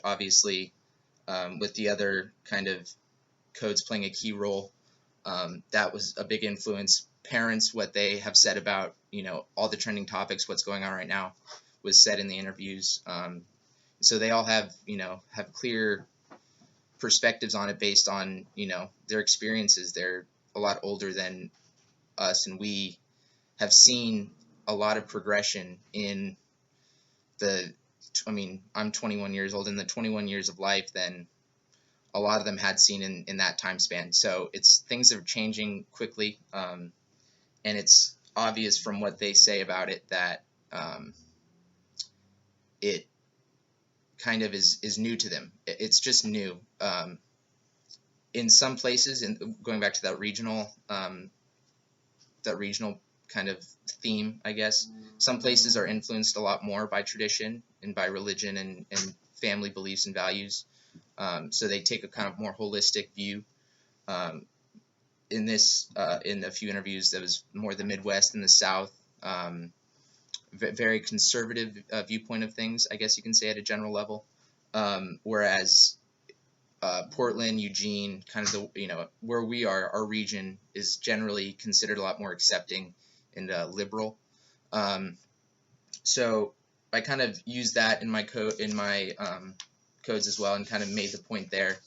obviously, with the other kind of codes playing a key role. That was a big influence. Parents, what they have said about, all the trending topics, what's going on right now, was said in the interviews. So they all have, have clear perspectives on it based on, their experiences. They're a lot older than us, and we have seen a lot of progression in I'm 21 years old. In the 21 years of life, then a lot of them had seen in that time span. So things are changing quickly, and it's obvious from what they say about it that it kind of is new to them. It's just new. In some places, and going back to that regional kind of theme, I guess, some places are influenced a lot more by tradition and by religion and family beliefs and values. So they take a kind of more holistic view. In a few interviews, that was more the Midwest and the South, very conservative viewpoint of things, I guess you can say, at a general level. Whereas Portland, Eugene, kind of where we are, our region is generally considered a lot more accepting and liberal. So I kind of used that in my codes as well, and kind of made the point there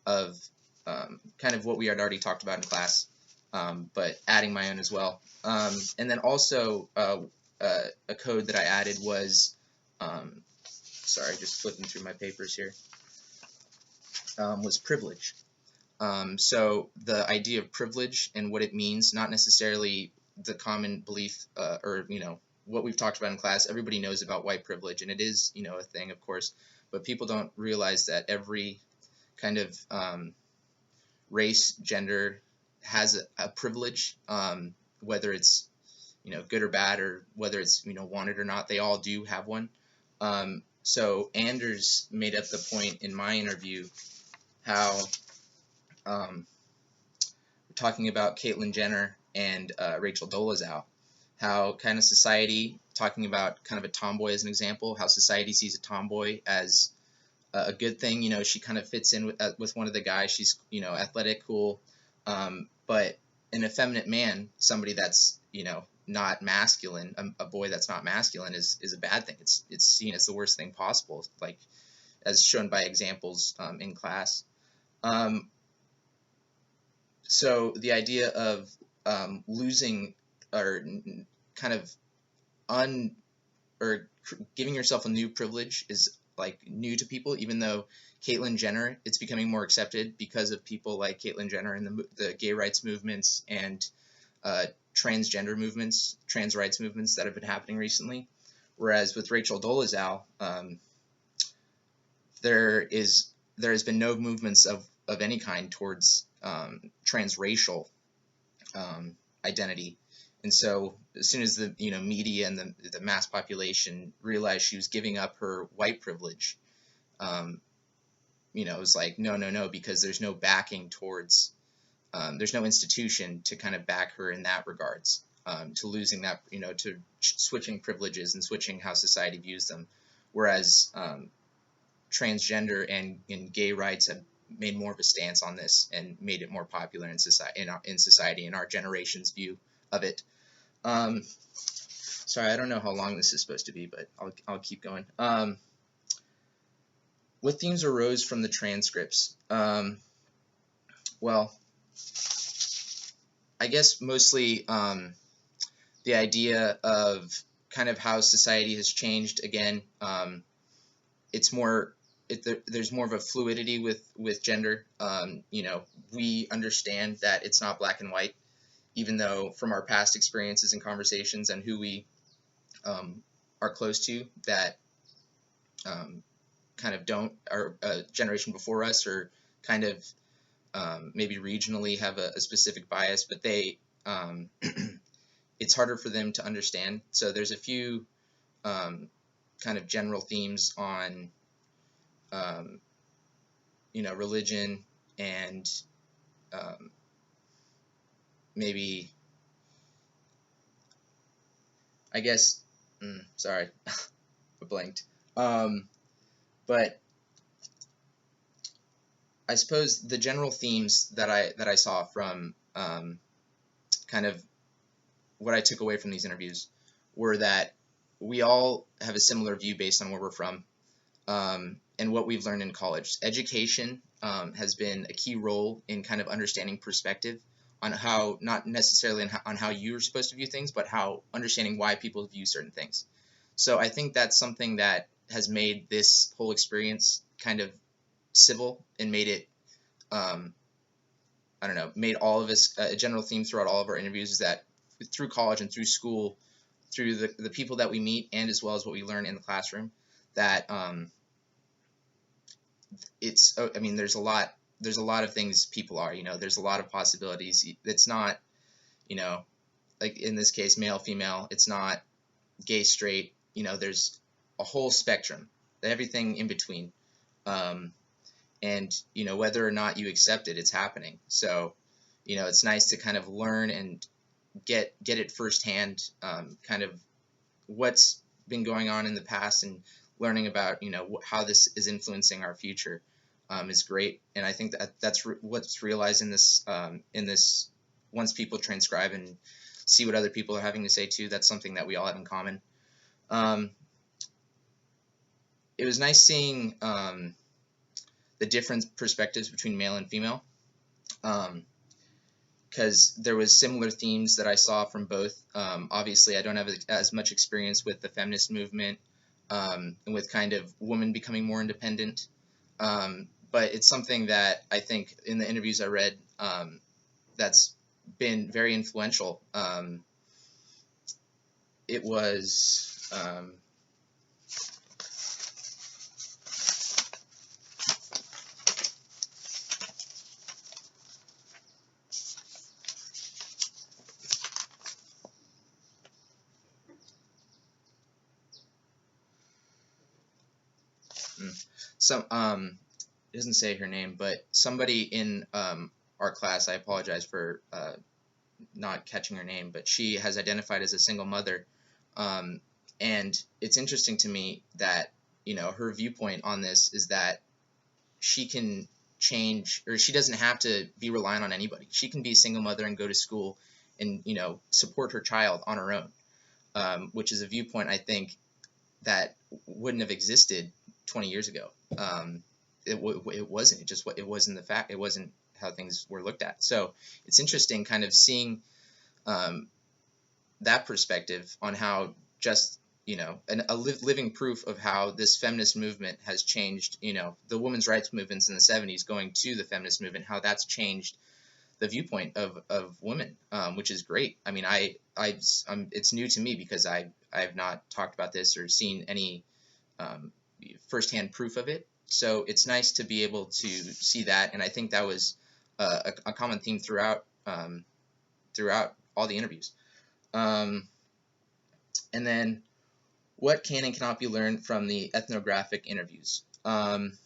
of kind of what we had already talked about in class, but adding my own as well. And then also a code that I added was, sorry, just flipping through my papers here, was privilege. So the idea of privilege and what it means, not necessarily the common belief or what we've talked about in class. Everybody knows about white privilege, and it is a thing, of course, but people don't realize that every kind of race, gender has a privilege, whether it's good or bad, or whether it's wanted or not. They all do have one. So Anders made up the point in my interview how we're talking about Caitlyn Jenner and Rachel Dolezal, how kind of society, talking about kind of a tomboy as an example, how society sees a tomboy as a good thing. She kind of fits in with one of the guys. She's athletic, cool, but an effeminate man, somebody that's not masculine, a boy that's not masculine, is a bad thing. It's seen as the worst thing possible, like as shown by examples in class. So the idea of losing or kind of giving yourself a new privilege is like new to people, even though Caitlyn Jenner, it's becoming more accepted because of people like Caitlyn Jenner and the gay rights movements and transgender movements, trans rights movements that have been happening recently. Whereas with Rachel Dolezal, there has been no movements of any kind towards transracial identity. And so as soon as the media and the mass population realized she was giving up her white privilege, it was like no, because there's no backing towards, there's no institution to kind of back her in that regards, to losing that, to switching privileges and switching how society views them. Whereas transgender and gay rights have made more of a stance on this and made it more popular in society, in our generation's view of it. Sorry, I don't know how long this is supposed to be, but I'll keep going. What themes arose from the transcripts? Well, I guess mostly the idea of kind of how society has changed. Again, it's more. There's more of a fluidity with gender. We understand that it's not black and white, even though from our past experiences and conversations and who we are close to, that kind of don't, or a generation before us, or kind of maybe regionally have a specific bias, but they it's harder for them to understand. So there's a few kind of general themes on religion and maybe, I guess, sorry, I blanked. But I suppose the general themes that I saw from kind of what I took away from these interviews were that we all have a similar view based on where we're from, and what we've learned in college. Education has been a key role in kind of understanding perspective on how, not necessarily on how you're supposed to view things, but how understanding why people view certain things. So I think that's something that has made this whole experience kind of civil and made it, I don't know, made all of us a general theme throughout all of our interviews is that through college and through school, through the people that we meet and as well as what we learn in the classroom, that it's, I mean, there's a lot of things people are, there's a lot of possibilities. It's not, like in this case, male, female, it's not gay, straight, there's a whole spectrum, everything in between. And whether or not you accept it, it's happening. So it's nice to kind of learn and get it firsthand, kind of what's been going on in the past, and learning about how this is influencing our future is great. And I think that that's what's realized in this once people transcribe and see what other people are having to say too. That's something that we all have in common. It was nice seeing the different perspectives between male and female, because there was similar themes that I saw from both. Obviously, I don't have as much experience with the feminist movement and with kind of women becoming more independent, but it's something that I think in the interviews I read that's been very influential. It was it doesn't say her name, but somebody in our class, I apologize for not catching her name, but she has identified as a single mother, and it's interesting to me that her viewpoint on this is that she can change, or she doesn't have to be reliant on anybody. She can be a single mother and go to school and support her child on her own, which is a viewpoint I think that wouldn't have existed 20 years ago. It wasn't. It wasn't the fact. It wasn't how things were looked at. So it's interesting kind of seeing that perspective on how just a living proof of how this feminist movement has changed. The women's rights movements in the 70s going to the feminist movement, how that's changed the viewpoint of women, which is great. I mean, it's new to me because I've not talked about this or seen any firsthand proof of it. So it's nice to be able to see that, and I think that was a common theme throughout all the interviews. And then, what can and cannot be learned from the ethnographic interviews? Again,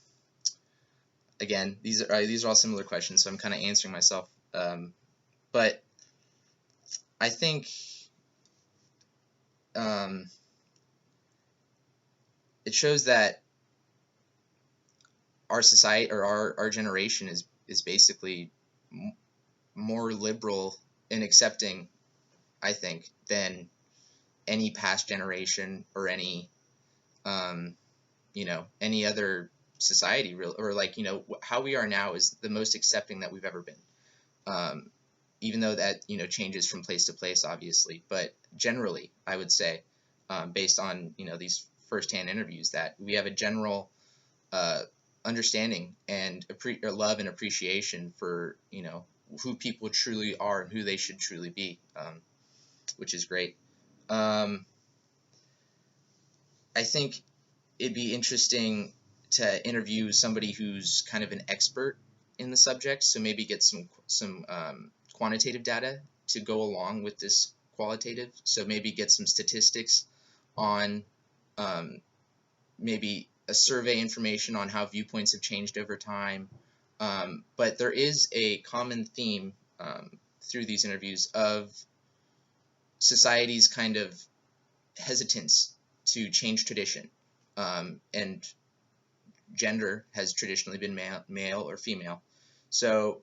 these are all similar questions, so I'm kind of answering myself. But I think it shows that our society, or our generation, is basically more liberal and accepting, I think, than any past generation or any any other society, or how we are now is the most accepting that we've ever been. Even though that changes from place to place, obviously, but generally, I would say, based on these firsthand interviews, that we have a general understanding and love and appreciation for who people truly are and who they should truly be, which is great. I think it'd be interesting to interview somebody who's kind of an expert in the subject, so maybe get some quantitative data to go along with this qualitative. So maybe get some statistics on maybe a survey information on how viewpoints have changed over time. But there is a common theme through these interviews of society's kind of hesitance to change tradition, and gender has traditionally been male or female. So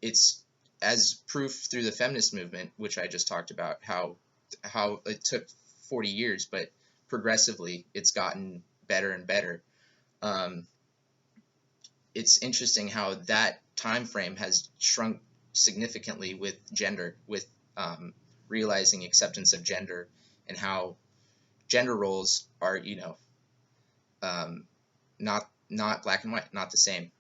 it's as proof through the feminist movement, which I just talked about, how it took 40 years, but progressively it's gotten better and better. It's interesting how that time frame has shrunk significantly with gender, with realizing acceptance of gender, and how gender roles are, not black and white, not the same.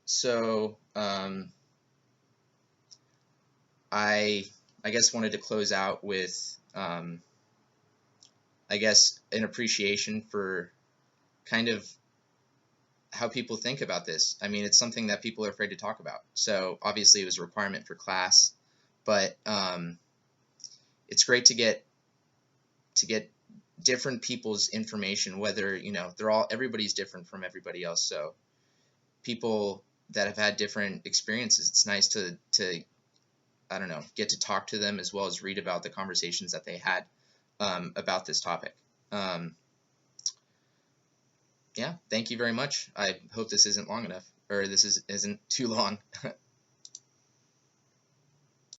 So I guess wanted to close out with I guess an appreciation for kind of how people think about this. I mean, it's something that people are afraid to talk about. So obviously it was a requirement for class, but it's great to get different people's information, whether, everybody's different from everybody else. So people that have had different experiences, it's nice to I don't know, get to talk to them as well as read about the conversations that they had about this topic. Yeah, thank you very much. I hope this isn't long enough, or this isn't too long.